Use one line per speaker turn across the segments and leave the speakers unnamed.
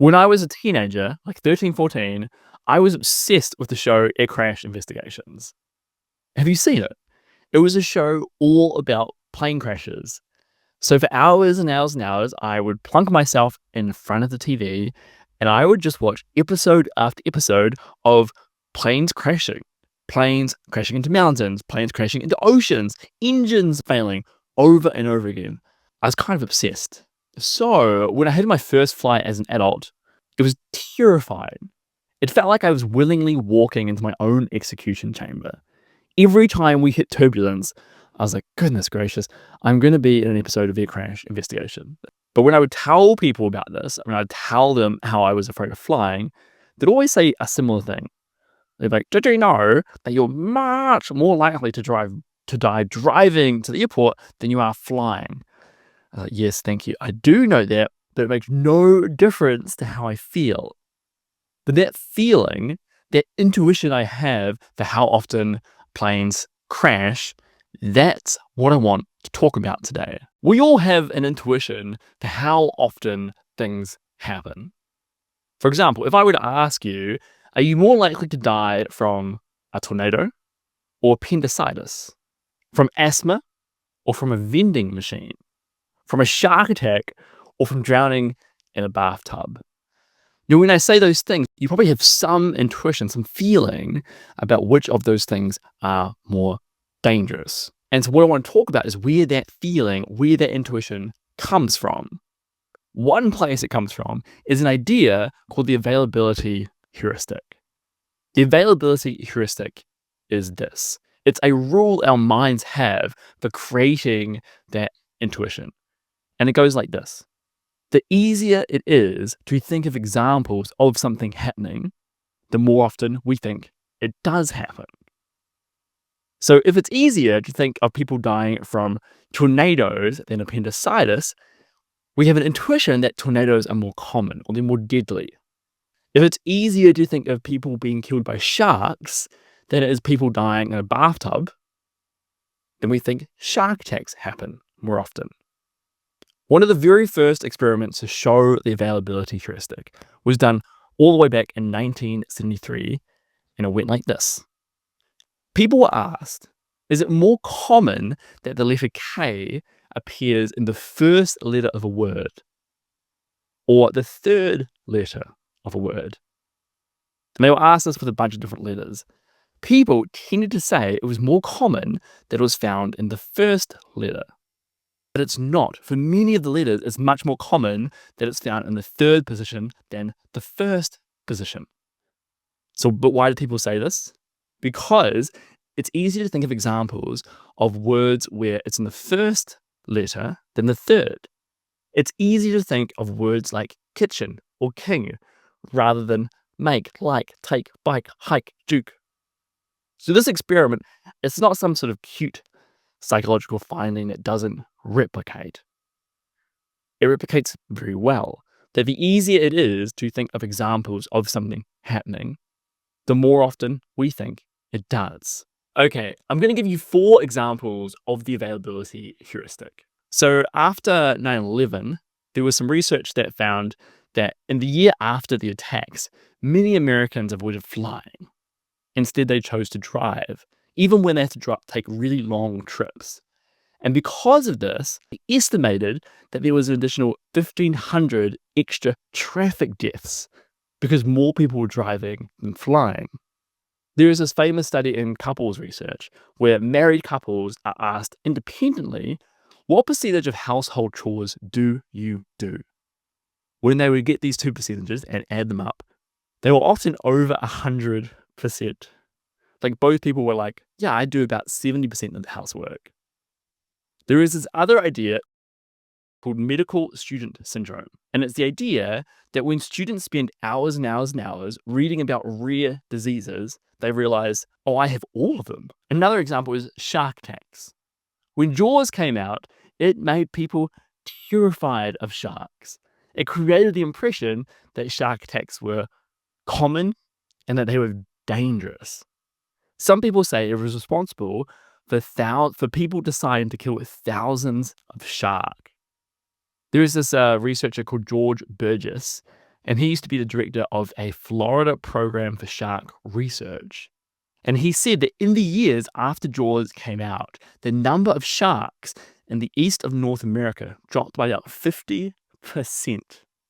When I was a teenager, like 13, 14, I was obsessed with the show Air Crash Investigations. Have you seen it? It was a show all about plane crashes. So for hours and hours and hours, I would plunk myself in front of the TV and I would just watch episode after episode of planes crashing into mountains, planes crashing into oceans, engines failing over and over again. I was kind of obsessed. So when I had my first flight as an adult, it was terrifying. It felt like I was willingly walking into my own execution chamber. Every time we hit turbulence, I was like, goodness gracious, I'm going to be in an episode of Air Crash Investigation. But when I would tell people about this, when I'd tell them how I was afraid of flying, they'd always say a similar thing. They'd be like, did you know that you're much more likely to die driving to the airport than you are flying? I was like, yes, thank you. I do know that, but it makes no difference to how I feel. But that feeling, that intuition I have for how often planes crash, that's what I want to talk about today. We all have an intuition for how often things happen. For example, if I were to ask you, are you more likely to die from a tornado or appendicitis? From asthma or from a vending machine? From a shark attack or from drowning in a bathtub? You know, when I say those things, you probably have some intuition, some feeling about which of those things are more dangerous. And so what I want to talk about is where that feeling, where that intuition comes from. One place it comes from is an idea called the availability heuristic. The availability heuristic is this. It's a rule our minds have for creating that intuition. And it goes like this. The easier it is to think of examples of something happening, the more often we think it does happen. So if it's easier to think of people dying from tornadoes than appendicitis, we have an intuition that tornadoes are more common or they're more deadly. If it's easier to think of people being killed by sharks than it is people dying in a bathtub, then we think shark attacks happen more often. One of the very first experiments to show the availability heuristic was done all the way back in 1973, and it went like this. People were asked, is it more common that the letter K appears in the first letter of a word or the third letter of a word? And they were asked this with a bunch of different letters. People tended to say it was more common that it was found in the first letter. But it's not. For many of the letters, it's much more common that it's found in the third position than the first position. So, but why do people say this? Because it's easier to think of examples of words where it's in the first letter than the third. It's easier to think of words like kitchen or king rather than make, like, take, bike, hike, duke. So this experiment, it's not some sort of cute psychological finding that doesn't replicate. It replicates very well. That the easier it is to think of examples of something happening, the more often we think it does. Okay, I'm going to give you 4 examples of the availability heuristic. So after 9/11, there was some research that found that in the year after the attacks, many Americans avoided flying. Instead, they chose to drive, even when they had to take really long trips. And because of this, they estimated that there was an additional 1,500 extra traffic deaths because more people were driving than flying. There is this famous study in couples research where married couples are asked independently, what percentage of household chores do you do? When they would get these 2 percentages and add them up, they were often over 100%. Like both people were like, yeah, I do about 70% of the housework. There is this other idea called medical student syndrome. And it's the idea that when students spend hours and hours and hours reading about rare diseases, they realize, oh, I have all of them. Another example is shark attacks. When Jaws came out, it made people terrified of sharks. It created the impression that shark attacks were common and that they were dangerous. Some people say it was responsible for people deciding to kill thousands of sharks. There is this researcher called George Burgess, And he used to be the director of a Florida program for shark research. And he said that in the years after Jaws came out, the number of sharks in the east of North America dropped by about 50%.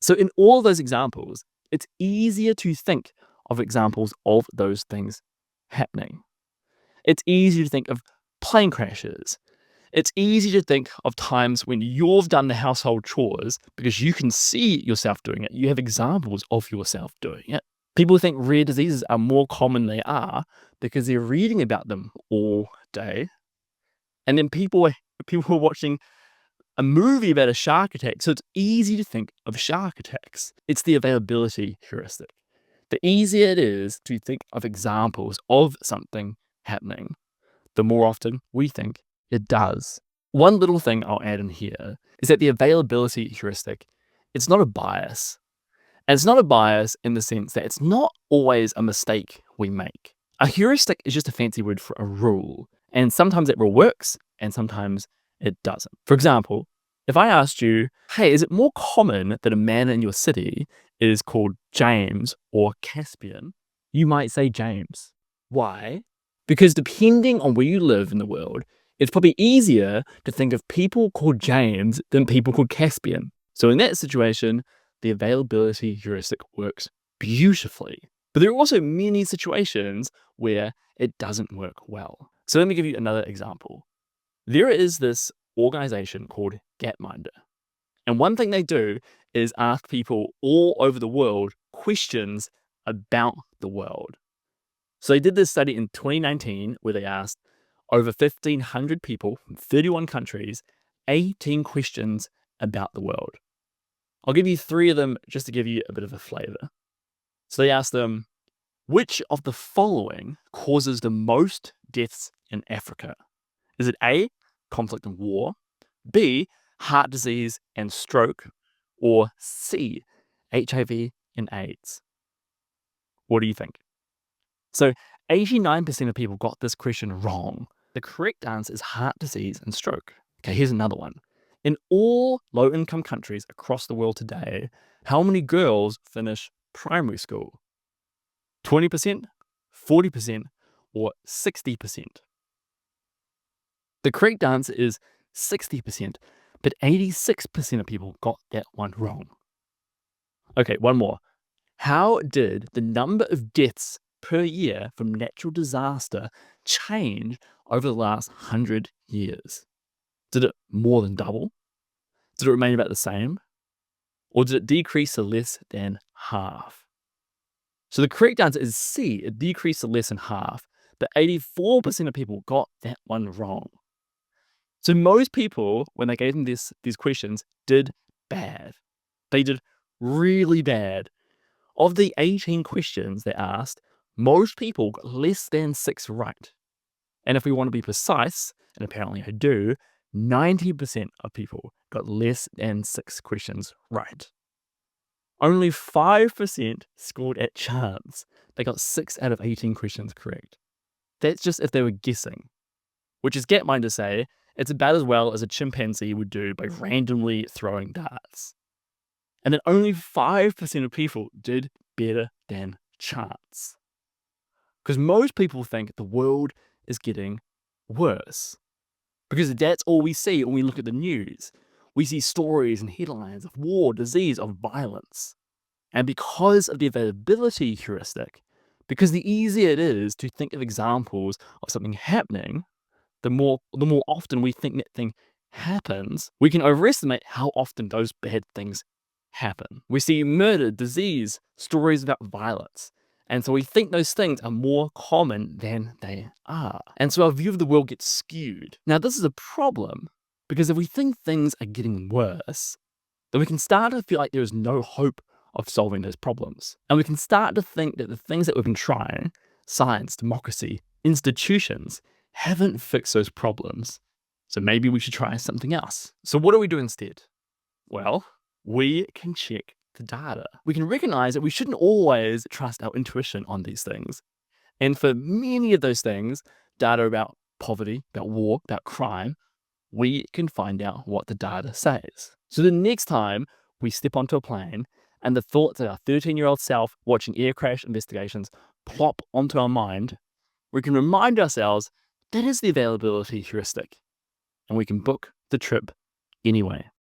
So in all those examples, it's easier to think of examples of those things happening. It's easy to think of plane crashes. It's easy to think of times when you've done the household chores because you can see yourself doing it. You have examples of yourself doing it. People think rare diseases are more common than they are because they're reading about them all day. And then people are watching a movie about a shark attack. So it's easy to think of shark attacks. It's the availability heuristic. The easier it is to think of examples of something happening, the more often we think it does. One little thing I'll add in here is that the availability heuristic, it's not a bias. And it's not a bias in the sense that it's not always a mistake we make. A heuristic is just a fancy word for a rule. And sometimes that rule works and sometimes it doesn't. For example, if I asked you, hey, is it more common that a man in your city is called James or Caspian? You might say James. Why? Because depending on where you live in the world, it's probably easier to think of people called James than people called Caspian. So in that situation, the availability heuristic works beautifully. But there are also many situations where it doesn't work well. So let me give you another example. There is this organization called Gapminder. And one thing they do is ask people all over the world questions about the world. So they did this study in 2019 where they asked over 1,500 people from 31 countries 18 questions about the world. I'll give you 3 of them just to give you a bit of a flavor. So they asked them, which of the following causes the most deaths in Africa? Is it A, conflict and war, B, heart disease and stroke, or C, HIV and AIDS? What do you think? So 89% of people got this question wrong. The correct answer is heart disease and stroke. Okay, here's another one. In all low-income countries across the world today, how many girls finish primary school? 20%, 40%, or 60%? The correct answer is 60%, but 86% of people got that one wrong. Okay, one more. How did the number of deaths per year from natural disaster change over the last 100 years? Did it more than double? Did it remain about the same? Or did it decrease to less than half? So the correct answer is C, it decreased to less than half, but 84% of people got that one wrong. So most people, when they gave them these questions, did bad. They did really bad. Of the 18 questions they asked, most people got less than 6 right. And if we want to be precise, and apparently I do, 90% of people got less than 6 questions right. Only 5% scored at chance. They got 6 out of 18 questions correct. That's just if they were guessing, which is Gapminder to say it's about as well as a chimpanzee would do by randomly throwing darts. And then only 5% of people did better than chance. Because most people think the world is getting worse. Because that's all we see when we look at the news. We see stories and headlines of war, disease, of violence. And because of the availability heuristic, because the easier it is to think of examples of something happening, the more often we think that thing happens, we can overestimate how often those bad things happen. We see murder, disease, stories about violence. And so we think those things are more common than they are. And so our view of the world gets skewed. Now, this is a problem because if we think things are getting worse, then we can start to feel like there is no hope of solving those problems. And we can start to think that the things that we've been trying, science, democracy, institutions, haven't fixed those problems. So maybe we should try something else. So what do we do instead? Well, we can check the data. We can recognize that we shouldn't always trust our intuition on these things. And for many of those things, data about poverty, about war, about crime, we can find out what the data says. So the next time we step onto a plane and the thoughts of our 13-year-old self watching air crash investigations plop onto our mind, we can remind ourselves that is the availability heuristic, and we can book the trip anyway.